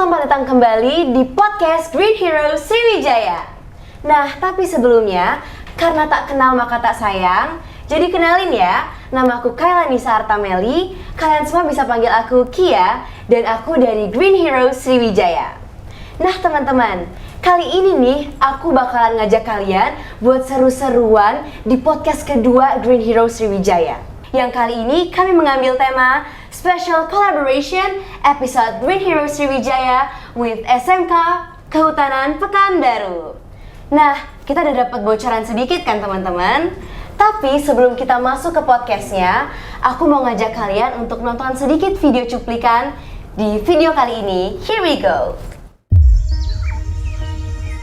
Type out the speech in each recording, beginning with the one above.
Selamat datang kembali di podcast Green Hero Sriwijaya. Nah, tapi sebelumnya, karena tak kenal maka tak sayang, jadi kenalin ya, nama aku Kailani Sartameli. Kalian semua bisa panggil aku Kia, dan aku dari Green Hero Sriwijaya. Nah teman-teman, kali ini nih aku bakalan ngajak kalian buat seru-seruan di podcast kedua Green Hero Sriwijaya. Yang kali ini kami mengambil tema Special Collaboration episode Green Hero Sriwijaya with SMK Kehutanan Pekanbaru. Nah, kita udah dapat bocoran sedikit kan teman-teman? Tapi sebelum kita masuk ke podcastnya, aku mau ngajak kalian untuk nonton sedikit video cuplikan di video kali ini. Here we go!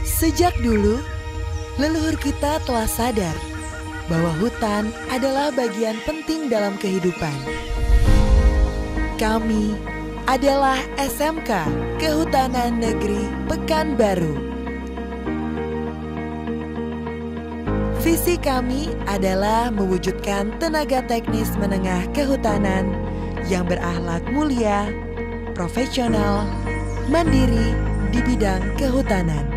Sejak dulu, leluhur kita telah sadar bahwa hutan adalah bagian penting dalam kehidupan. Kami adalah SMK Kehutanan Negeri Pekanbaru. Visi kami adalah mewujudkan tenaga teknis menengah kehutanan yang berakhlak mulia, profesional, mandiri di bidang kehutanan.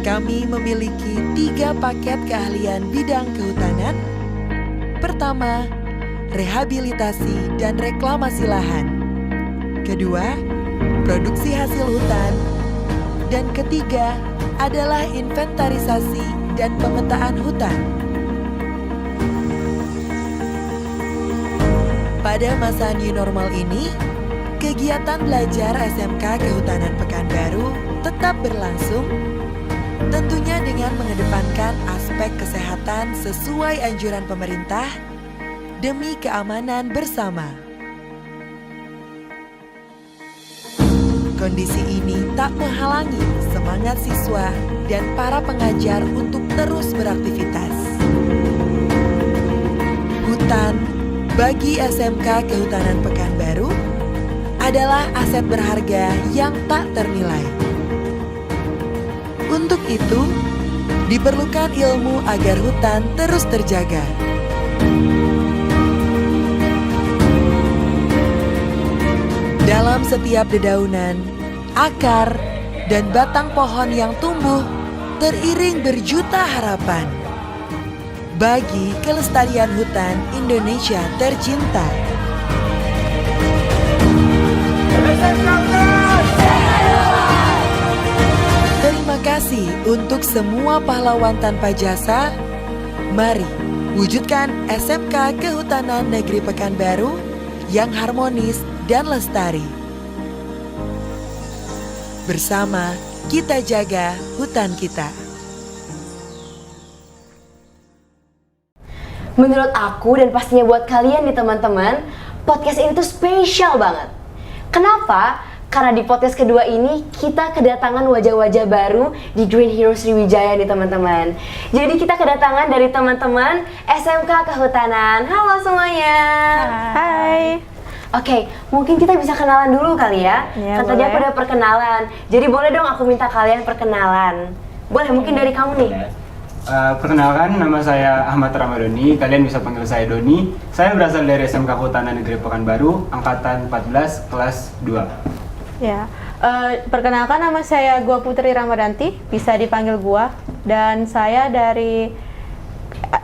Kami memiliki 3 paket keahlian bidang kehutanan. Pertama, rehabilitasi dan reklamasi lahan. Kedua, produksi hasil hutan. Dan ketiga, adalah inventarisasi dan pemetaan hutan. Pada masa new normal ini, kegiatan belajar SMK Kehutanan Pekanbaru tetap berlangsung, tentunya dengan mengedepankan aspek kesehatan sesuai anjuran pemerintah demi keamanan bersama. Kondisi ini tak menghalangi semangat siswa dan para pengajar untuk terus beraktivitas. Hutan bagi SMK Kehutanan Pekanbaru adalah aset berharga yang tak ternilai. Untuk itu, diperlukan ilmu agar hutan terus terjaga. Dalam setiap dedaunan, akar, dan batang pohon yang tumbuh teriring berjuta harapan bagi kelestarian hutan Indonesia tercinta. Terima kasih untuk semua pahlawan tanpa jasa. Mari wujudkan SMK Kehutanan Negeri Pekanbaru yang harmonis dan lestari. Bersama kita jaga hutan kita. Menurut aku dan pastinya buat kalian nih teman-teman, podcast ini tuh spesial banget. Kenapa? Karena di podcast kedua ini kita kedatangan wajah-wajah baru di Green Hero Sriwijaya nih teman-teman. Jadi kita kedatangan dari teman-teman SMK Kehutanan. Halo semuanya. Hai. Oke, mungkin kita bisa kenalan dulu kali ya. Ya, Kan tadi aku udah perkenalan. Jadi boleh dong aku minta kalian perkenalan. Boleh, mungkin dari kamu nih. Perkenalkan, nama saya Ahmad Ramadhani. Kalian bisa panggil saya Doni. Saya berasal dari SMK Kehutanan Negeri Pekanbaru, angkatan 14 kelas 2. Ya, perkenalkan nama saya Gua Putri Ramadanti, bisa dipanggil Gua, dan saya dari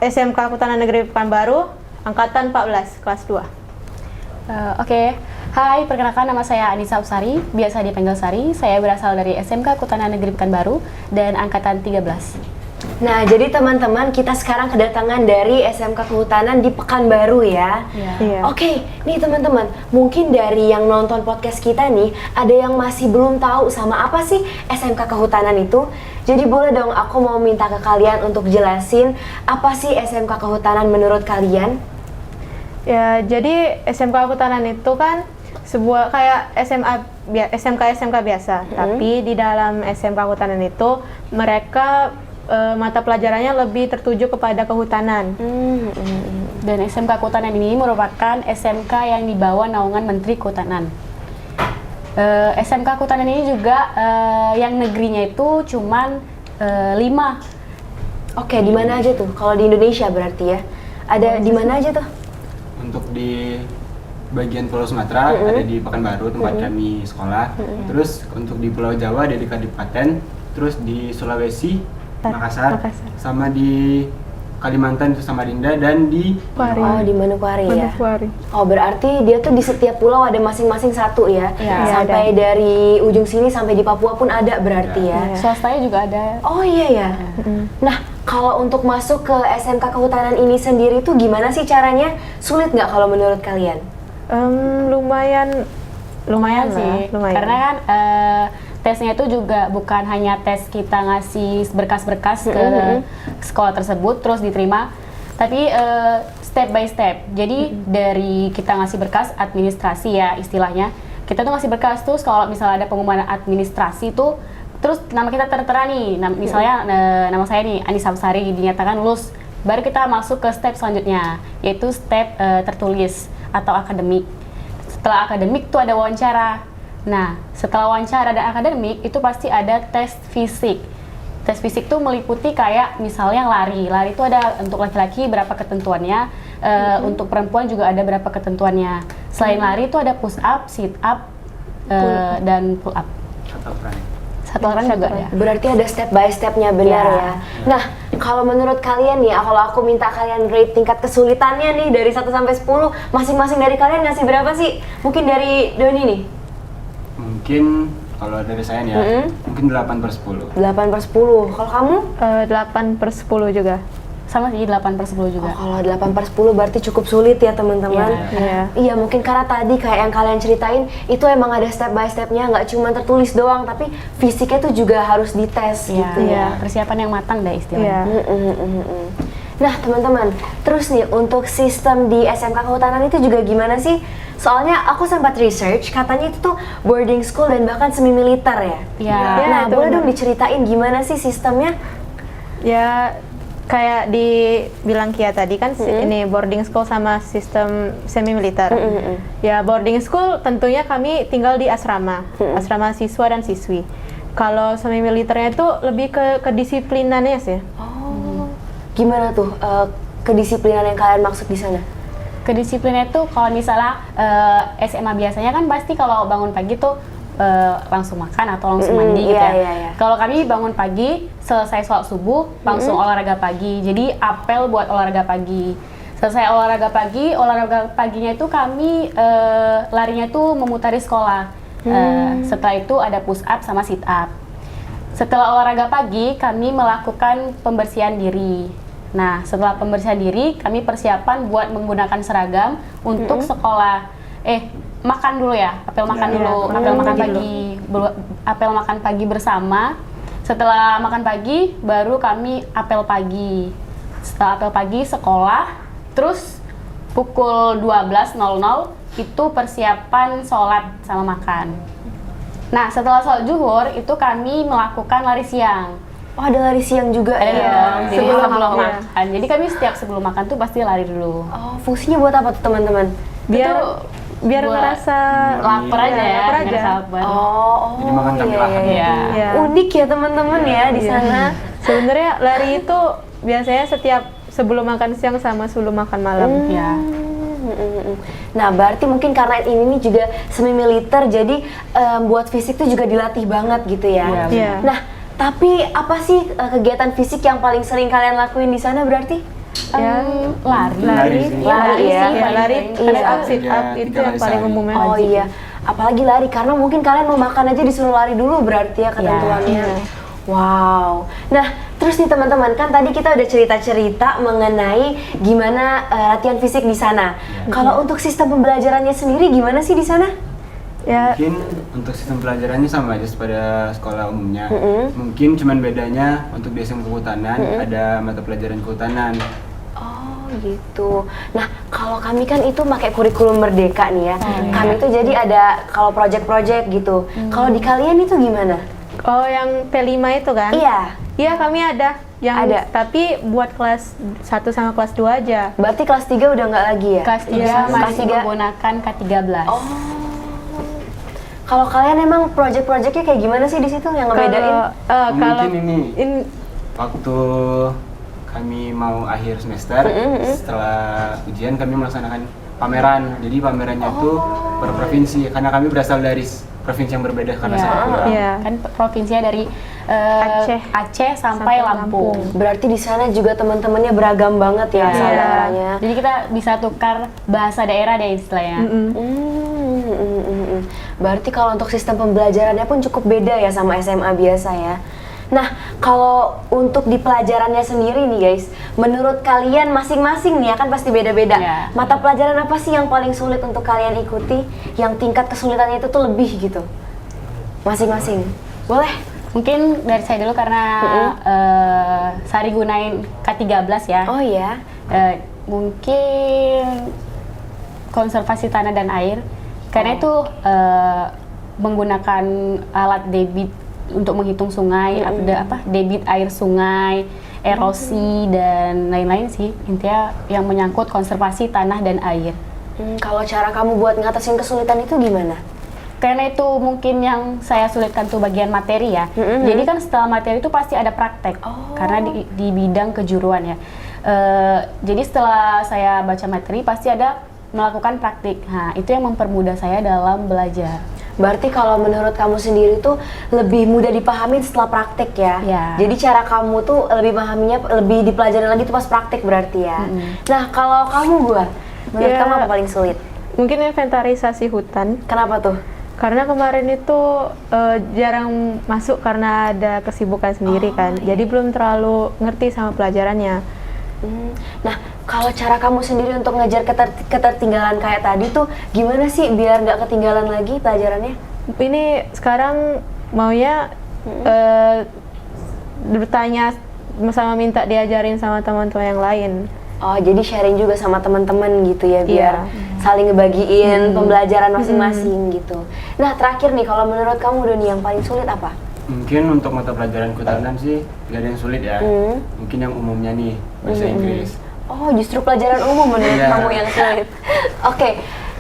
SMK Kehutanan Negeri Pekanbaru, angkatan 14 kelas 2. Oke. Hai, perkenalkan nama saya Anissa Usari, biasa dipanggil Sari. Saya berasal dari SMK Kehutanan Negeri Pekanbaru dan angkatan 13. Nah, jadi teman-teman kita sekarang kedatangan dari SMK Kehutanan di Pekanbaru ya. Iya. Oke, nih teman-teman, mungkin dari yang nonton podcast kita nih, ada yang masih belum tahu sama apa sih SMK Kehutanan itu. Jadi boleh dong aku mau minta ke kalian untuk jelasin apa sih SMK Kehutanan menurut kalian? Ya, jadi SMK Kehutanan itu kan sebuah kayak SMK biasa, tapi di dalam SMK Kehutanan itu mereka mata pelajarannya lebih tertuju kepada kehutanan. Dan SMK Kehutanan ini merupakan SMK yang dibawa naungan Menteri Kehutanan. SMK Kehutanan ini juga yang negerinya itu cuman 5. Oke, di mana aja tuh? Kalau di Indonesia berarti ya. Ada di mana aja tuh? Untuk di bagian Pulau Sumatera ada di Pekanbaru tempat kami sekolah. Terus untuk di Pulau Jawa ada di Kadipaten. Terus di Sulawesi, Makassar, sama di Kalimantan itu Samarinda dan di Manokwari. Oh, di Manokwari ya. Manokwari. Oh, berarti dia tuh di setiap pulau ada masing-masing satu ya. Iya, Sampai dari ujung sini sampai di Papua pun ada berarti ya. Swastanya juga ada. Oh iya ya. Nah, kalau untuk masuk ke SMK Kehutanan ini sendiri tuh gimana sih caranya? Sulit nggak kalau menurut kalian? Lumayan Lumayan lah, sih, lumayan. karena kan tesnya itu juga bukan hanya tes kita ngasih berkas-berkas ke sekolah tersebut terus diterima, tapi step by step. Jadi dari kita ngasih berkas administrasi ya istilahnya, kita tuh ngasih berkas tuh kalau misalnya ada pengumuman administrasi tuh, terus nama kita tertera nih, misalnya nama saya nih Ani Samsari dinyatakan lulus, baru kita masuk ke step selanjutnya, yaitu step tertulis atau akademik. Setelah akademik tuh ada wawancara. Nah, setelah wawancara dan akademik itu pasti ada tes fisik. Tes fisik tuh meliputi kayak misalnya lari. Lari itu ada untuk laki-laki berapa ketentuannya, untuk perempuan juga ada berapa ketentuannya. Selain lari itu ada push up, sit up, dan pull up. Satu orang juga ada. Berarti ada step by stepnya, benar ya. Nah, kalau menurut kalian nih, kalau aku minta kalian rate tingkat kesulitannya nih dari 1 sampai 10, masing-masing dari kalian ngasih berapa sih? Mungkin dari Doni nih. Mungkin kalau dari saya nih ya, mungkin 8/10. 8/10. Kalau kamu? 8/10 juga. Sama sih 8/10 juga. Oh, kalau 8/10 berarti cukup sulit ya teman-teman. Iya, mungkin karena tadi kayak yang kalian ceritain itu emang ada step by stepnya, nggak cuma tertulis doang, tapi fisiknya tuh juga harus dites gitu ya. Persiapan yang matang deh istilahnya. Nah teman-teman, terus nih untuk sistem di SMK Kehutanan itu juga gimana sih? Soalnya aku sempat research, katanya itu tuh boarding school dan bahkan semi militer ya. Iya. Nah, itu boleh benar. dong diceritain gimana sih sistemnya? Ya kayak dibilang Kia tadi kan ini boarding school sama sistem semi militer. Ya boarding school tentunya kami tinggal di asrama, asrama siswa dan siswi. Kalau semi militernya itu lebih ke kedisiplinannya sih. Oh, gimana tuh kedisiplinan yang kalian maksud di sana? Kedisiplinnya tuh kalau misalnya SMA biasanya kan pasti kalau bangun pagi tuh langsung makan atau langsung mandi gitu ya. Iya. Kalau kami bangun pagi, selesai sholat subuh, langsung olahraga pagi. Jadi apel buat olahraga pagi. Selesai olahraga paginya itu kami larinya tuh memutari sekolah. Setelah itu ada push up sama sit up. Setelah olahraga pagi, kami melakukan pembersihan diri. Nah, setelah pembersihan diri, kami persiapan buat menggunakan seragam untuk sekolah. Makan dulu ya, apel makan dulu, apel makan pagi bersama. Setelah makan pagi, baru kami apel pagi. Setelah apel pagi sekolah, terus pukul 12.00 itu persiapan sholat sama makan. Nah, setelah sholat zuhur itu kami melakukan lari siang. Oh, ada lari siang juga Ada ya? dong, jadi sebelum sebelum makan. makan. Jadi kami setiap sebelum makan tuh pasti lari dulu. Oh, fungsinya buat apa tuh teman-teman? Biar buat ngerasa lapar aja ya, lapar nggak aja. sabar. Oh, Jadi makan tampilan Iya. Iya. Unik ya teman-teman ya di sana. Sebenarnya lari itu biasanya setiap sebelum makan siang sama sebelum makan malam. Ya. Nah, berarti mungkin karena ini nih juga semi militer, jadi buat fisik tuh juga dilatih banget gitu ya. Iya. Nah, tapi apa sih kegiatan fisik yang paling sering kalian lakuin di sana berarti? Ya, Lari. lari sih. Lari ya. Ya, lari, Iya. sit up Tiga itu yang kali paling sehari. umumnya. Oh iya, apalagi lari karena mungkin kalian mau makan aja disuruh lari dulu berarti ya ketentuannya. Wow. Nah, terus nih teman-teman, kan tadi kita udah cerita-cerita mengenai gimana latihan fisik di sana. Kalau untuk sistem pembelajarannya sendiri gimana sih di sana? Ya, Mungkin untuk sistem pelajarannya sama aja pada sekolah umumnya. Mungkin cuman bedanya untuk di SMK Kehutanan ada mata pelajaran kehutanan. Oh gitu. Nah, kalau kami kan itu pakai kurikulum merdeka nih ya. Kami itu jadi ada kalau project-project gitu. Kalau di kalian itu gimana? oh yang P5 itu kan? Iya. Iya, kami ada. Yang Ada. Tapi buat kelas 1 sama kelas 2 aja. Berarti kelas 3 udah nggak lagi ya? Kelas 3 Iya, masih kelas tiga. menggunakan K13. Oh. Kalau kalian emang project-projectnya kayak gimana sih di situ yang ngebedain? Kalau Mungkin ini waktu kami mau akhir semester, setelah ujian kami melaksanakan pameran. Jadi pamerannya tuh per provinsi karena kami berasal dari provinsi yang berbeda karena Ya, sangat kurang. kan provinsinya dari Aceh sampai Lampung. Berarti di sana juga teman-temannya beragam banget ya asal Iya. daerahnya. Jadi kita bisa tukar bahasa daerah deh istilahnya. Berarti kalau untuk sistem pembelajarannya pun cukup beda ya sama SMA biasa ya. Nah, kalau untuk di pelajarannya sendiri nih guys, menurut kalian masing-masing nih ya kan pasti beda-beda. Iya. Mata pelajaran apa sih yang paling sulit untuk kalian ikuti? Yang tingkat kesulitannya itu tuh lebih gitu? Masing-masing. Boleh? Mungkin dari saya dulu karena Sari gunain K13 ya. Oh iya. Mungkin konservasi tanah dan air karena itu menggunakan alat debit untuk menghitung sungai, debit air sungai, erosi dan lain-lain sih, intinya yang menyangkut konservasi tanah dan air. Kalau cara kamu buat ngatasin kesulitan itu gimana? Karena itu mungkin yang saya sulitkan tuh bagian materi ya. Jadi kan setelah materi itu pasti ada praktek, karena di bidang kejuruan ya. Jadi setelah saya baca materi pasti ada melakukan praktik. Nah itu yang mempermudah saya dalam belajar. Berarti kalau menurut kamu sendiri tuh lebih mudah dipahami setelah praktek ya? Ya. Jadi cara kamu tuh lebih pahaminya, lebih dipelajari lagi tuh pas praktek berarti ya? Nah kalau kamu menurut kamu apa paling sulit? Mungkin inventarisasi hutan. Kenapa tuh? Karena kemarin itu jarang masuk karena ada kesibukan sendiri kan. Jadi belum terlalu ngerti sama pelajarannya. Nah, kalau cara kamu sendiri untuk ngejar ketertinggalan kayak tadi tuh gimana sih biar nggak ketinggalan lagi pelajarannya? Ini sekarang maunya bertanya sama minta diajarin sama teman-teman yang lain. Oh, jadi sharing juga sama teman-teman gitu ya biar saling ngebagiin pembelajaran masing-masing gitu. Nah, terakhir nih kalau menurut kamu Doni yang paling sulit apa? Mungkin untuk mata pelajaran kehutanan sih gak ada yang sulit ya. Mungkin yang umumnya nih bahasa Inggris. Oh, justru pelajaran umum menurut kamu yang sulit. Oke.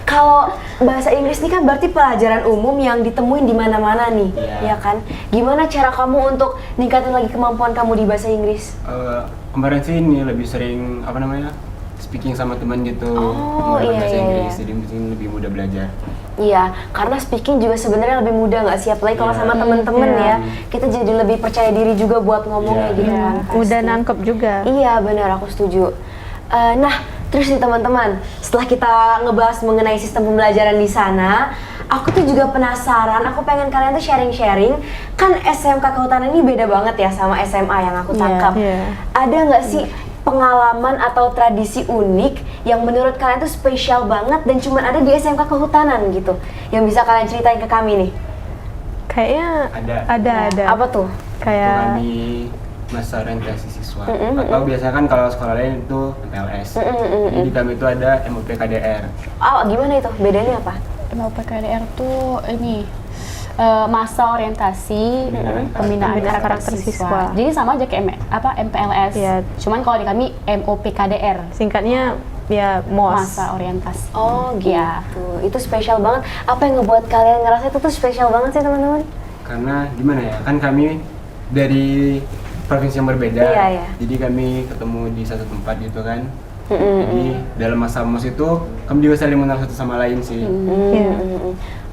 Kalau bahasa Inggris ini kan berarti pelajaran umum yang ditemuin di mana-mana nih, ya kan? Gimana cara kamu untuk ningkatin lagi kemampuan kamu di bahasa Inggris? Kemarin sih ini lebih sering speaking sama teman gitu, menggunakan bahasa Inggris, jadi mungkin lebih mudah belajar. Iya, karena speaking juga sebenarnya lebih mudah nggak sih, apalagi kalau sama temen-temen ya, kita jadi lebih percaya diri juga buat ngomongnya gitu kan. Mudah nangkep juga. Iya benar, aku setuju. Nah, terus nih teman-teman, setelah kita ngebahas mengenai sistem pembelajaran di sana, aku tuh juga penasaran, aku pengen kalian tuh sharing-sharing, kan SMK Kehutanan ini beda banget ya sama SMA yang aku tangkap. Ada nggak sih pengalaman atau tradisi unik yang menurut kalian tuh spesial banget dan cuma ada di SMK Kehutanan gitu, yang bisa kalian ceritain ke kami nih? Kayaknya ada. Apa tuh? Kayak Kami masa orientasi siswa atau biasanya kan kalau sekolah lain itu MPLS. Jadi kami itu ada MOP KDR. Oh, gimana itu? Bedanya apa? MOPKDR tuh ini masa orientasi pembinaan karakter siswa. Jadi sama aja kayak MPLS. Iya. Cuman kalau di kami MOPKDR. singkatnya ya MOS. Masa orientasi. Oh gitu. Ya. Itu spesial banget. Apa yang ngebuat kalian ngerasa itu tuh spesial banget sih teman-teman? Karena gimana ya, kan kami dari provinsi yang berbeda, jadi kami ketemu di satu tempat gitu kan. Jadi dalam masa MOS itu kami juga saling mengenal satu sama lain sih.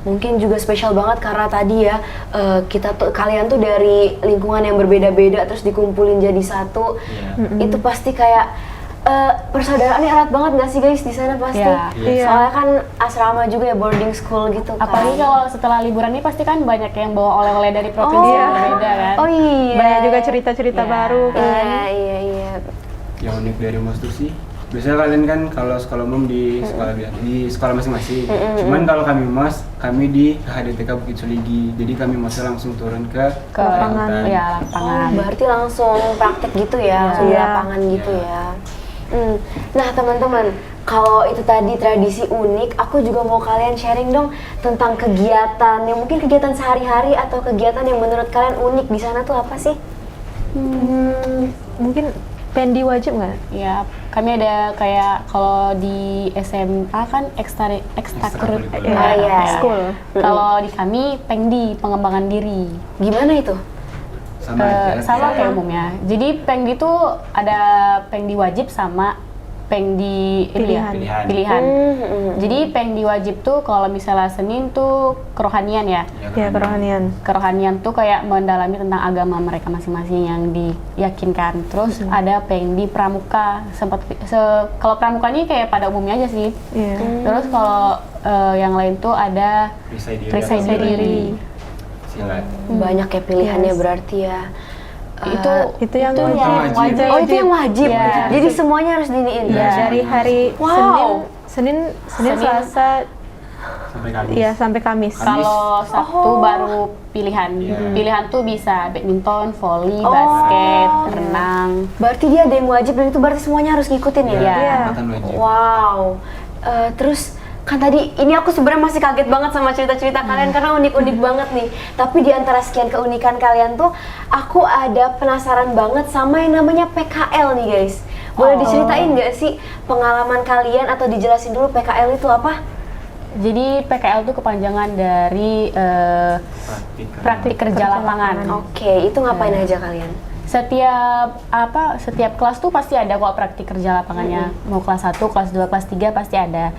Mungkin juga spesial banget karena tadi ya kalian tuh dari lingkungan yang berbeda-beda terus dikumpulin jadi satu. Itu pasti kayak persaudaraannya erat banget nggak sih guys di sana pasti? Soalnya kan asrama juga ya, boarding school gitu kan. Apalagi kalau setelah liburan ini pasti kan banyak yang bawa oleh-oleh dari provinsi yang berbeda kan. Oh iya. Banyak juga cerita-cerita baru kan. Iya. Yang unik dari MOS itu sih, biasanya kalian kan kalau sekolah umum di sekolah masing-masing. Cuman kalau kami MOS, kami di HDTK Bukit Suligi. Jadi kami MOSnya langsung turun ke lapangan. Ya, Oh, lapangan. berarti langsung praktek gitu ya, langsung di lapangan gitu ya. Nah teman-teman, kalau itu tadi tradisi unik, aku juga mau kalian sharing dong tentang kegiatan yang mungkin kegiatan sehari-hari atau kegiatan yang menurut kalian unik di sana tuh apa sih? Mungkin pendi wajib nggak? Ya, kami ada kayak kalau di SMA kan ekstrakurikuler School. Kalau di kami pengdi, pengembangan diri. Gimana itu? sama aja. Sama kayak umumnya. Jadi pengdi itu ada pengdi wajib sama Pengdi ini ya, pilihan. Jadi Pengdi wajib tuh kalau misalnya Senin tuh kerohanian ya. Ya, kerohanian. Kerohanian tuh kayak mendalami tentang agama mereka masing-masing yang diyakinkan. Terus ada Pengdi pramuka. Kalau pramuka ini kayak pada umumnya aja sih. Terus kalau yang lain tuh ada perisai diri. Silat. Banyak ya pilihannya berarti ya. Itu yang wajib. Oh, itu yang wajib. Iya. Jadi semuanya harus diniin. dari hari Wow. Senin, Selasa, Sampai Kamis. ya sampai Kamis. Kalau Sabtu baru pilihan. Iya. Pilihan tuh bisa badminton, volley, basket, renang. Berarti dia ada yang wajib dan itu berarti semuanya harus ngikutin ya? Iya. Angkatan wajib. Wow. Terus kan tadi ini aku sebenarnya masih kaget banget sama cerita-cerita kalian karena unik-unik banget nih. Tapi di antara sekian keunikan kalian tuh, aku ada penasaran banget sama yang namanya PKL nih guys. Boleh diceritain nggak sih pengalaman kalian atau dijelasin dulu PKL itu apa? Jadi PKL itu kepanjangan dari praktik kerja lapangan. Oke, itu ngapain aja kalian? Setiap kelas tuh pasti ada kok praktik kerja lapangannya. Mau kelas 1, kelas 2, kelas 3 pasti ada.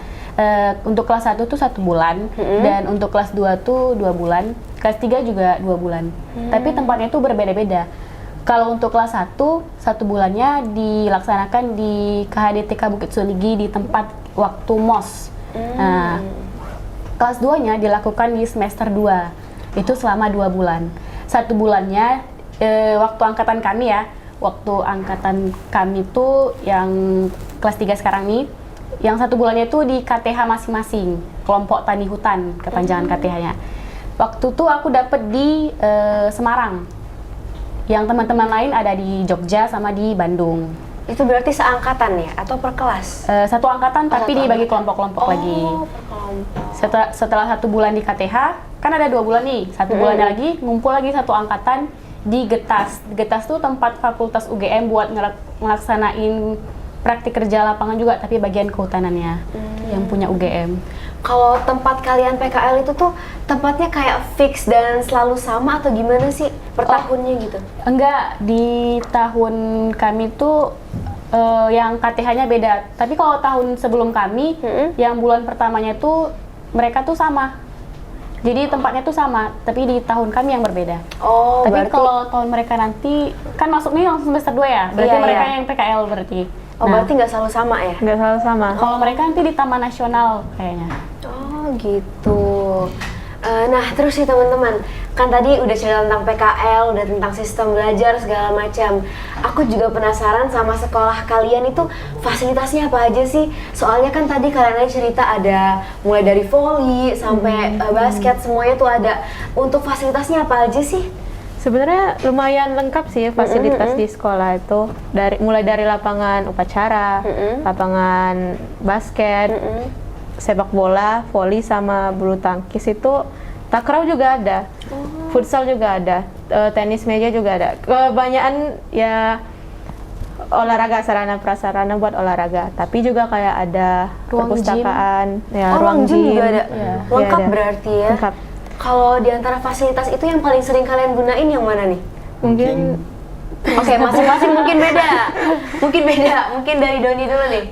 Untuk kelas 1 tuh 1 bulan dan untuk kelas 2 tuh 2 bulan. Kelas 3 juga 2 bulan. Tapi tempatnya tuh berbeda-beda. Kalau untuk kelas 1 bulannya dilaksanakan di KHDTK Bukit Suligi di tempat waktu MOS. Nah, kelas 2-nya dilakukan di semester 2. Itu selama 2 bulan. 1 bulannya waktu angkatan kami ya. Waktu angkatan kami tuh yang kelas 3 sekarang nih, yang 1 bulannya tuh di KTH masing-masing, kelompok tani hutan, kepanjangan KTH-nya. Waktu tuh aku dapet di Semarang. Yang teman-teman lain ada di Jogja sama di Bandung. Itu berarti seangkatan ya atau per kelas? Satu angkatan tapi dibagi kelompok-kelompok lagi. Per kelompok. Setelah 1 bulan di KTH, kan ada 2 bulan nih. 1 bulannya lagi ngumpul lagi satu angkatan di Getas. Getas tuh tempat fakultas UGM buat ngelaksanain praktik kerja lapangan juga, tapi bagian kehutanannya yang punya UGM. Kalau tempat kalian PKL itu tuh tempatnya kayak fix dan selalu sama atau gimana sih per tahunnya gitu? Enggak, di tahun kami tuh yang KTH-nya beda. Tapi kalau tahun sebelum kami, yang bulan pertamanya tuh mereka tuh sama. Jadi tempatnya tuh sama, tapi di tahun kami yang berbeda. Oh, tapi berarti kalau tahun mereka nanti, kan masuk nih langsung semester 2 ya? Berarti Iya, mereka iya. yang PKL berarti. berarti nggak selalu sama ya? Nggak selalu sama. Kalau mereka nanti di Taman Nasional kayaknya. Oh gitu. Nah terus sih teman-teman, kan tadi udah cerita tentang PKL, udah tentang sistem belajar segala macam. Aku juga penasaran sama sekolah kalian itu fasilitasnya apa aja sih? Soalnya kan tadi kalian aja cerita ada mulai dari volley sampai basket, semuanya tuh ada. Untuk fasilitasnya apa aja sih? Sebenarnya lumayan lengkap sih fasilitas di sekolah itu, mulai dari lapangan upacara, lapangan basket, sepak bola, voli sama bulu tangkis itu, takraw juga ada, futsal juga ada, tenis meja juga ada. Kebanyakan ya olahraga, sarana prasarana buat olahraga, tapi juga kayak ada Ruang perpustakaan, ya Ruang gym juga ada. Iya, Lengkap ada. berarti ya. Lengkap. Kalau di antara fasilitas itu yang paling sering kalian gunain yang mana nih? Mungkin Oke, masing-masing mungkin beda. Mungkin beda. Mungkin dari Doni dulu nih.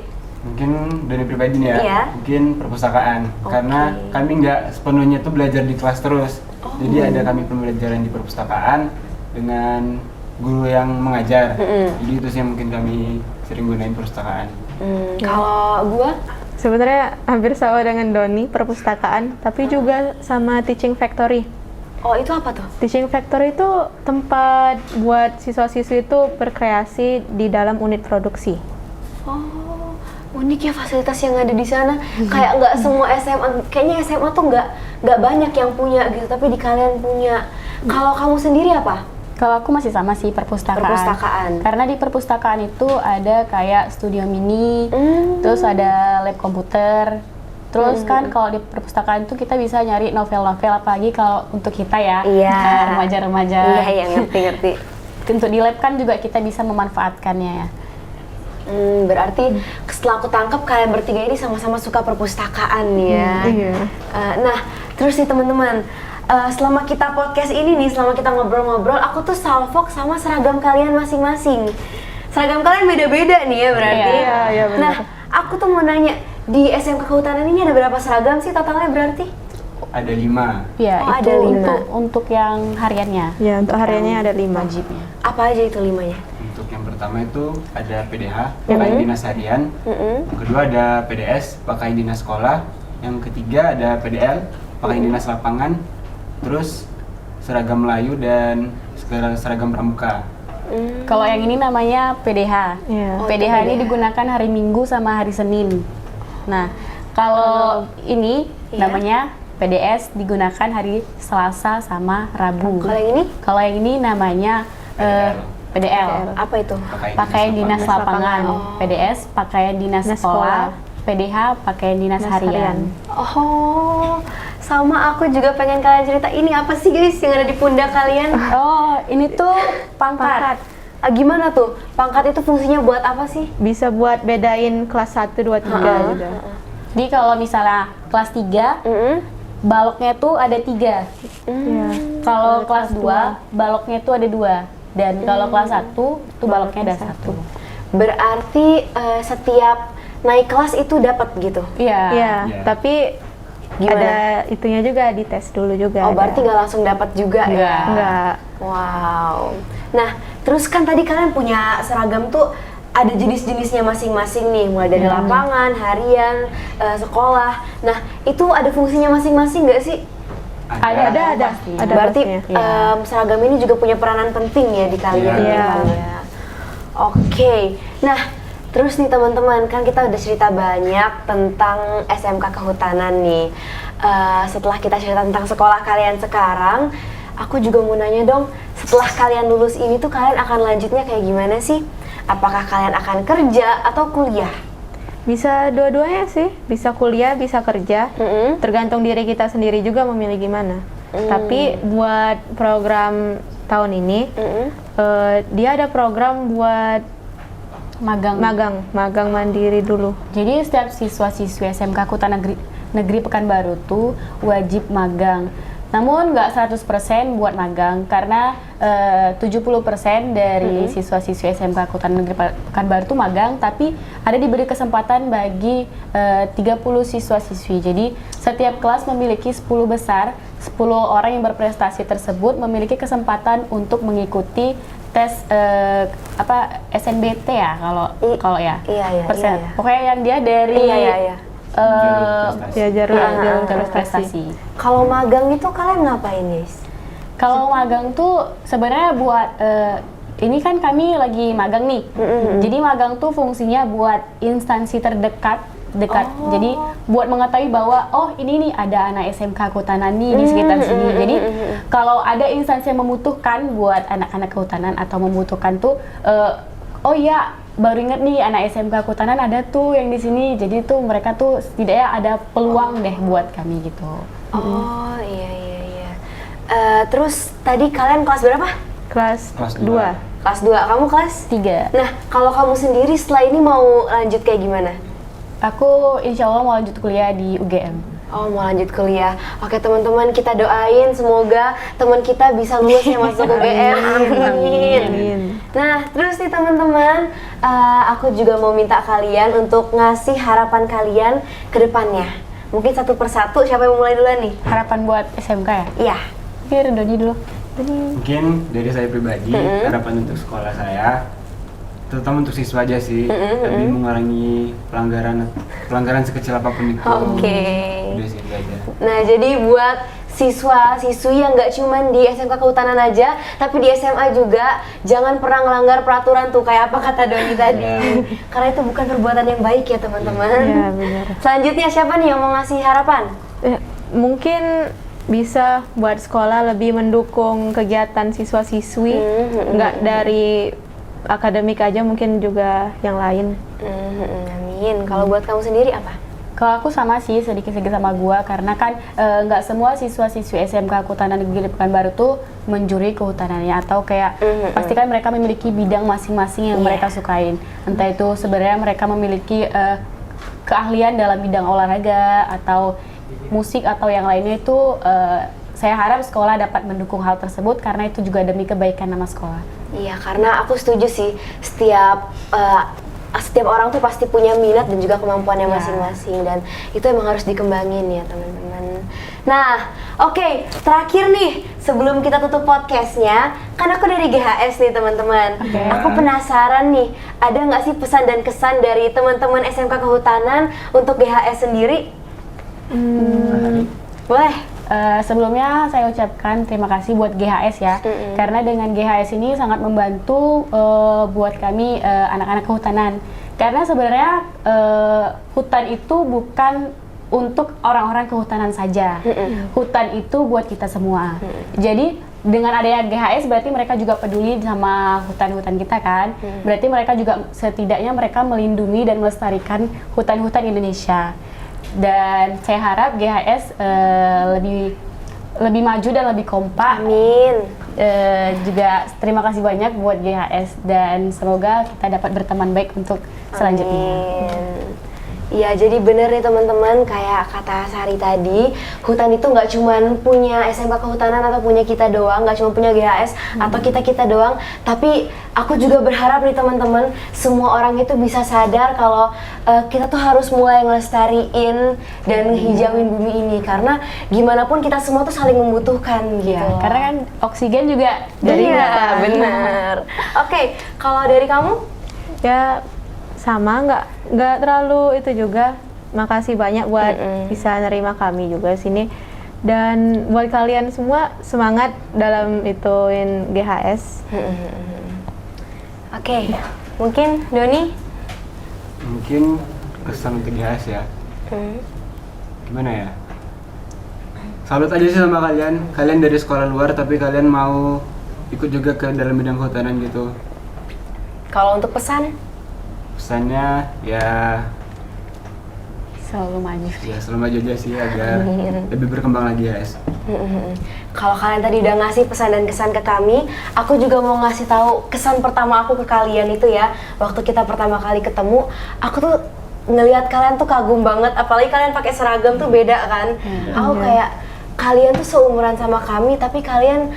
Mungkin dari pribadi nih ya, Iya. mungkin perpustakaan. Karena kami nggak sepenuhnya tuh belajar di kelas terus. Jadi ada kami pembelajaran di perpustakaan dengan guru yang mengajar. Jadi itu sih yang mungkin kami sering gunain perpustakaan. Kalau gua sebenarnya hampir sama dengan Doni, perpustakaan, tapi juga sama teaching factory. oh itu apa tuh? Teaching factory itu tempat buat siswa-siswi itu berkreasi di dalam unit produksi. Oh, unik ya fasilitas yang ada di sana. Kayak nggak semua SMA, kayaknya SMA tuh nggak banyak yang punya gitu, tapi di kalian punya. Kalau kamu sendiri apa? Kalau aku masih sama sih perpustakaan. Karena di perpustakaan itu ada kayak studio mini, terus ada lab komputer. Terus kan kalau di perpustakaan itu kita bisa nyari novel-novel, apalagi kalau untuk kita ya, Iya. remaja-remaja. Iya, ngerti. Untuk di lab kan juga kita bisa memanfaatkannya ya. Berarti setelah aku tangkap kalian bertiga ini sama-sama suka perpustakaan ya. Iya. Nah, terus nih teman-teman, selama kita podcast ini nih, selama kita ngobrol-ngobrol, aku tuh salfok sama seragam kalian masing-masing. Seragam kalian beda-beda nih ya berarti. Iya, benar. Nah, aku tuh mau nanya, di SMK Kehutanan ini ada berapa seragam sih totalnya berarti? Ada 5. Ya, Oh, itu ada 5. untuk yang hariannya. Ya, untuk hariannya ada 5. Wajibnya. Apa aja itu 5-nya? Untuk yang pertama itu ada PDH, pakaian dinas harian. Yang kedua ada PDS, pakaian dinas sekolah. Yang ketiga ada PDL, pakaian dinas lapangan. Terus seragam Melayu dan seragam pramuka. Kalau yang ini namanya PDH. Iya. Oh, PDH itu ini PDH. digunakan hari Minggu sama hari Senin. Nah, kalau ini Iya. namanya PDS digunakan hari Selasa sama Rabu. Kalau yang ini? Kalau yang ini namanya PDL. Apa itu? Pakaian dinas lapangan. Oh. PDS pakaian dinas Dinas sekolah. sekolah. PDH pakaian dinas Dinas harian. Oh, sama aku juga pengen kalian cerita ini apa sih guys yang ada di pundak kalian? Oh, ini tuh pangkat. Gimana tuh? Pangkat itu fungsinya buat apa sih? Bisa buat bedain kelas 1, 2, 3 juga. Jadi kalau misalnya kelas 3, baloknya tuh ada 3. Iya. Kalau kelas 2, baloknya tuh ada 2. Dan kalau kelas 1, tuh baloknya ada 1. Berarti setiap naik kelas itu dapat gitu? Iya. Iya, Iya. tapi Gimana? ada itunya juga, dites dulu juga. Oh, berarti nggak langsung dapat juga Nggak. ya? Enggak. Wow. Nah, terus kan tadi kalian punya seragam tuh ada jenis-jenisnya masing-masing nih, mulai dari lapangan, harian, sekolah. Nah, itu ada fungsinya masing-masing nggak sih? Ada. pasti. Ada Berarti pastinya. Iya. seragam ini juga punya peranan penting ya di kalian. Iya. ya. Oke. Nah, terus nih teman-teman, kan kita udah cerita banyak tentang SMK Kehutanan nih. Setelah kita cerita tentang sekolah kalian sekarang, aku juga mau nanya dong, setelah kalian lulus ini tuh kalian akan lanjutnya kayak gimana sih? Apakah kalian akan kerja atau kuliah? Bisa dua-duanya sih, bisa kuliah, bisa kerja. Tergantung diri kita sendiri juga memilih gimana. Tapi buat program tahun ini, dia ada program buat magang mandiri dulu. Jadi setiap siswa-siswi SMK Kehutanan Negeri Pekanbaru tuh wajib magang. Namun nggak 100% buat magang karena 70% dari siswa-siswi SMK Kehutanan Negeri Pekanbaru tuh magang, tapi ada diberi kesempatan bagi 30 siswa-siswi. Jadi setiap kelas memiliki 10 besar, 10 orang yang berprestasi tersebut memiliki kesempatan untuk mengikuti tes SNBT ya kalau ya. Iya. Pokoknya yang dia dari Iya. Ya jalur prestasi. Kalau magang itu kalian ngapain guys? Kalau magang tuh sebenarnya buat ini kan kami lagi magang nih. Jadi magang tuh fungsinya buat instansi terdekat. Jadi buat mengetahui bahwa oh ini nih ada anak SMK Kehutanan nih di sekitar sini. Jadi kalau ada instansi yang membutuhkan buat anak-anak kehutanan atau membutuhkan tuh oh iya baru inget nih anak SMK Kehutanan ada tuh yang di sini. Jadi tuh mereka tuh setidaknya ada peluang deh buat kami gitu. Oh iya. Terus tadi kalian kelas berapa? Kelas Kelas 2. Kelas 2, kamu kelas? 3. Nah, kalau kamu sendiri setelah ini mau lanjut kayak gimana? Aku insya Allah mau lanjut kuliah di UGM. Oh, mau lanjut kuliah. Oke teman-teman, kita doain semoga teman kita bisa lulus ya masuk UGM. Amin. Nah, terus nih teman-teman, aku juga mau minta kalian untuk ngasih harapan kalian ke depannya. Mungkin satu persatu, siapa yang mau mulai duluan nih? Harapan buat SMK ya? Iya. Oke, Doni dulu. Mungkin dari saya pribadi, harapan untuk sekolah saya, terutama untuk siswa aja sih, lebih mengurangi pelanggaran sekecil apapun itu. Oke. Udah sih itu aja. Nah, jadi buat siswa-siswi yang nggak cuman di SMK Kehutanan aja, tapi di SMA juga, jangan pernah ngelanggar peraturan tuh, kayak apa kata Doni tadi. Karena itu bukan perbuatan yang baik ya teman-teman. Iya, benar. Selanjutnya siapa nih yang mau ngasih harapan? Mungkin bisa buat sekolah lebih mendukung kegiatan siswa-siswi, nggak dari akademik aja, mungkin juga yang lain. Amin. Kalau buat kamu sendiri apa? Kalau aku sama sih, sedikit-sedikit sama gua, karena kan nggak semua siswa-siswi SMK Kehutanan Negeri Pekanbaru tuh menjuri kehutanannya, atau kayak pastikan mereka memiliki bidang masing-masing yang mereka sukain. Entah itu sebenarnya mereka memiliki keahlian dalam bidang olahraga atau musik atau yang lainnya, itu saya harap sekolah dapat mendukung hal tersebut karena itu juga demi kebaikan nama sekolah. Iya, karena aku setuju sih, setiap setiap orang tuh pasti punya minat dan juga kemampuannya masing-masing, dan itu emang harus dikembangin ya teman-teman. Nah, oke, terakhir nih sebelum kita tutup podcastnya, kan aku dari GHS nih teman-teman. Aku penasaran nih, ada nggak sih pesan dan kesan dari teman-teman SMK Kehutanan untuk GHS sendiri? Boleh. Sebelumnya saya ucapkan terima kasih buat GHS ya, karena dengan GHS ini sangat membantu buat kami anak-anak kehutanan. Karena sebenarnya hutan itu bukan untuk orang-orang kehutanan saja, hutan itu buat kita semua. Jadi dengan adanya GHS berarti mereka juga peduli sama hutan-hutan kita kan, berarti mereka juga setidaknya mereka melindungi dan melestarikan hutan-hutan Indonesia. Dan saya harap GHS lebih maju dan lebih kompak. Amin. Juga terima kasih banyak buat GHS dan semoga kita dapat berteman baik untuk selanjutnya. Iya, jadi bener nih teman-teman, kayak kata Sari tadi, hutan itu nggak cuma punya SMK Kehutanan atau punya kita doang, nggak cuma punya GHS atau kita doang, tapi aku juga berharap nih teman-teman, semua orang itu bisa sadar kalau kita tuh harus mulai ngelestariin dan ngehijauin bumi ini, karena gimana pun kita semua tuh saling membutuhkan gitu. Ya, karena kan oksigen juga dari Iya, bener. Oke, kalau dari kamu? Ya sama, nggak terlalu itu juga. Makasih banyak buat bisa nerima kami juga sini, dan buat kalian semua semangat dalam ituin GHS. Oke, mungkin Doni? Mungkin kesan untuk GHS ya. Gimana ya? Salut aja sih sama kalian. Kalian dari sekolah luar tapi kalian mau ikut juga ke dalam bidang kehutanan gitu. Kalau untuk pesan? Pesannya ya selalu maju. ya selalu maju aja sih agar lebih berkembang lagi guys. Kalau kalian tadi udah ngasih pesan dan kesan ke kami, aku juga mau ngasih tahu kesan pertama aku ke kalian itu ya. Waktu kita pertama kali ketemu, aku tuh ngelihat kalian tuh kagum banget, apalagi kalian pakai seragam tuh beda kan. Aku kayak kalian tuh seumuran sama kami, tapi kalian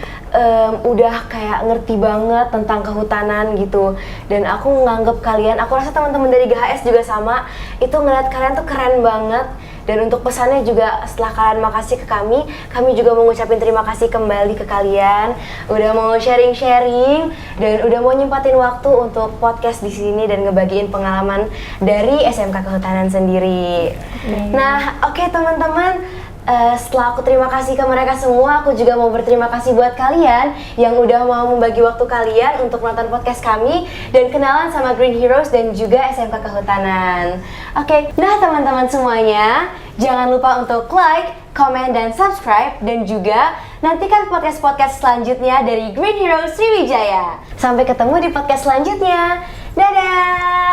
udah kayak ngerti banget tentang kehutanan gitu. Dan aku nganggep kalian, aku rasa teman-teman dari GHS juga sama, itu ngeliat kalian tuh keren banget. Dan untuk pesannya juga, setelah kalian makasih ke kami juga mau ngucapin terima kasih kembali ke kalian udah mau sharing-sharing dan udah mau nyempatin waktu untuk podcast di sini dan ngebagiin pengalaman dari SMK Kehutanan sendiri. Nah, oke teman-teman, setelah aku terima kasih ke mereka semua, aku juga mau berterima kasih buat kalian yang udah mau membagi waktu kalian untuk nonton podcast kami dan kenalan sama Green Heroes dan juga SMK Kehutanan. Oke, nah teman-teman semuanya, jangan lupa untuk like, comment, dan subscribe, dan juga nantikan podcast-podcast selanjutnya dari Green Heroes Sriwijaya. Sampai ketemu di podcast selanjutnya. Dadah!